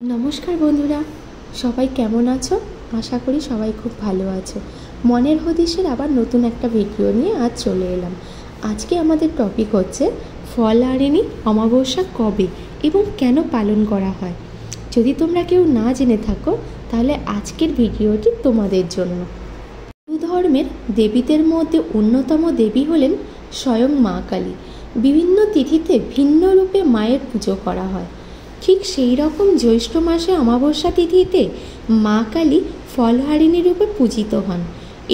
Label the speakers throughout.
Speaker 1: নমস্কার বন্ধুরা, সবাই কেমন আছো? আশা করি সবাই খুব ভালো আছো। মনের হদিশের আবার নতুন একটা ভিডিও নিয়ে আজ চলে এলাম। আজকে আমাদের টপিক হচ্ছে ফলহারিণী অমাবস্যা কবে এবং কেন পালন করা হয়। যদি তোমরা কেউ না জেনে থাকো তাহলে আজকের ভিডিওটি তোমাদের জন্য। হিন্দু ধর্মের দেবীদের মধ্যে অন্যতম দেবী হলেন স্বয়ং মা কালী। বিভিন্ন তিথিতে ভিন্ন রূপে মায়ের পুজো করা হয়। ঠিক সেই রকম জ্যৈষ্ঠ মাসে অমাবস্যা তিথিতে মা কালী ফলহারিণী রূপে পূজিত হন।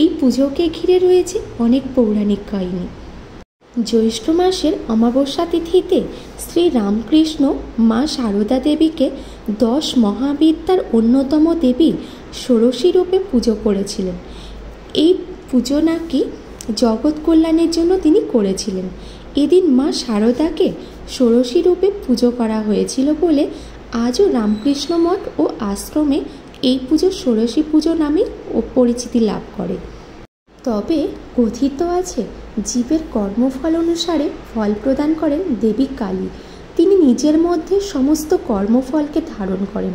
Speaker 1: এই পুজোকে ঘিরে রয়েছে অনেক পৌরাণিক কাহিনী। জ্যৈষ্ঠ মাসের অমাবস্যা তিথিতে শ্রী রামকৃষ্ণ মা সারদা দেবীকে 10 মহাবিদ্যার অন্যতম দেবী ষোড়শী রূপে পুজো করেছিলেন। এই পুজো নাকি জগৎ কল্যাণের জন্য তিনি করেছিলেন। এদিন মা সারদাকে ষোড়শী রূপে পুজো করা হয়েছিল বলে আজও রামকৃষ্ণ মঠ ও আশ্রমে এই পুজো ষোড়শী পুজো নামে পরিচিতি লাভ করে। তবে কথিত আছে জীবের কর্মফল অনুসারে ফল প্রদান করেন দেবী কালী। তিনি নিজের মধ্যে সমস্ত কর্মফলকে ধারণ করেন।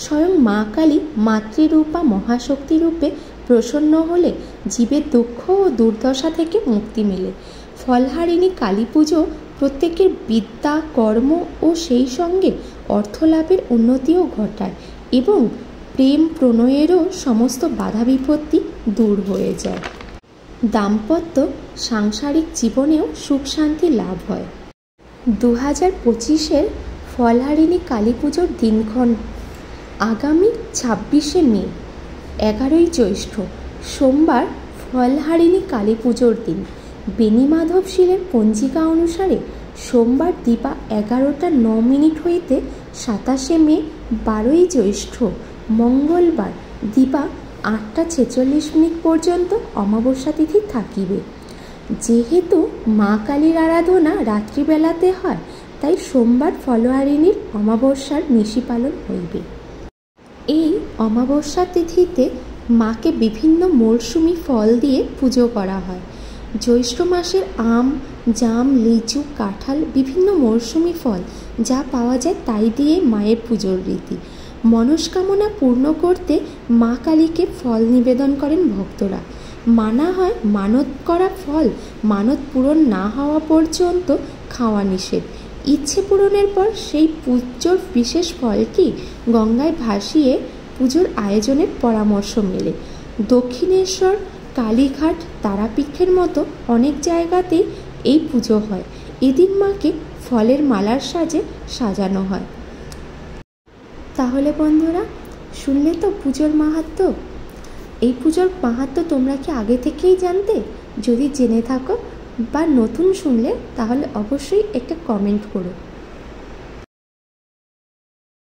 Speaker 1: স্বয়ং মা কালী মাতৃরূপা মহাশক্তি রূপে প্রসন্ন হলে জীবের দুঃখ ও দুর্দশা থেকে মুক্তি মেলে। ফলহারিণী কালী পুজো প্রত্যেকের বিদ্যা, কর্ম ও সেই সঙ্গে অর্থলাভের উন্নতিও ঘটায় এবং প্রেম প্রণয়েরও সমস্ত বাধা বিপত্তি দূর হয়ে যায়। দাম্পত্য সাংসারিক জীবনেও সুখ শান্তি লাভ হয়। 2025-এর ফলহারিণী কালী পুজোর দিনক্ষণ আগামী 26শে মে, 11ই জ্যৈষ্ঠ সোমবার ফলহারিণী কালী পুজোর দিন। বেণীমাধব শীলের পঞ্জিকা অনুসারে সোমবার দিবা 11:09 হইতে 27শে মে 12ই জ্যৈষ্ঠ মঙ্গলবার দিবা 8:46 পর্যন্ত অমাবস্যা তিথি থাকিবে। যেহেতু মা কালীর আরাধনা রাত্রিবেলাতে হয়, তাই সোমবার ফলহারিণীর অমাবস্যার নিশি পালন হইবে। এই অমাবস্যা তিথিতে মাকে বিভিন্ন মরশুমি ফল দিয়ে পুজো করা হয়। জ্যৈষ্ঠ মাসের আম, জাম, লিচু, কাঁঠাল বিভিন্ন মরশুমি ফল যা পাওয়া যায় তাই দিয়ে মায়ের পুজোর রীতি। মনস্কামনা পূর্ণ করতে মা কালীকে ফল নিবেদন করেন ভক্তরা। মানা হয় মানত করা ফল মানত পূরণ না হওয়া পর্যন্ত খাওয়া নিষেধ। ইচ্ছে পূরণের পর সেই পুজোর বিশেষ ফলটি গঙ্গায় ভাসিয়ে পুজোর আয়োজনের পরামর্শ মেলে। দক্ষিণেশ্বর, কালীঘাট, তারাপীঠের মতো অনেক জায়গাতেই এই পুজো হয়। এদিন মাকে ফলের মালার সাজে সাজানো হয়। তাহলে বন্ধুরা, শুনলে তো পুজোর মাহাত্ম্য। এই পুজোর মাহাত্ম্য তোমরা কি আগে থেকেই জানতে? যদি জেনে থাকো বা নতুন শুনলে তাহলে অবশ্যই একটা কমেন্ট করো।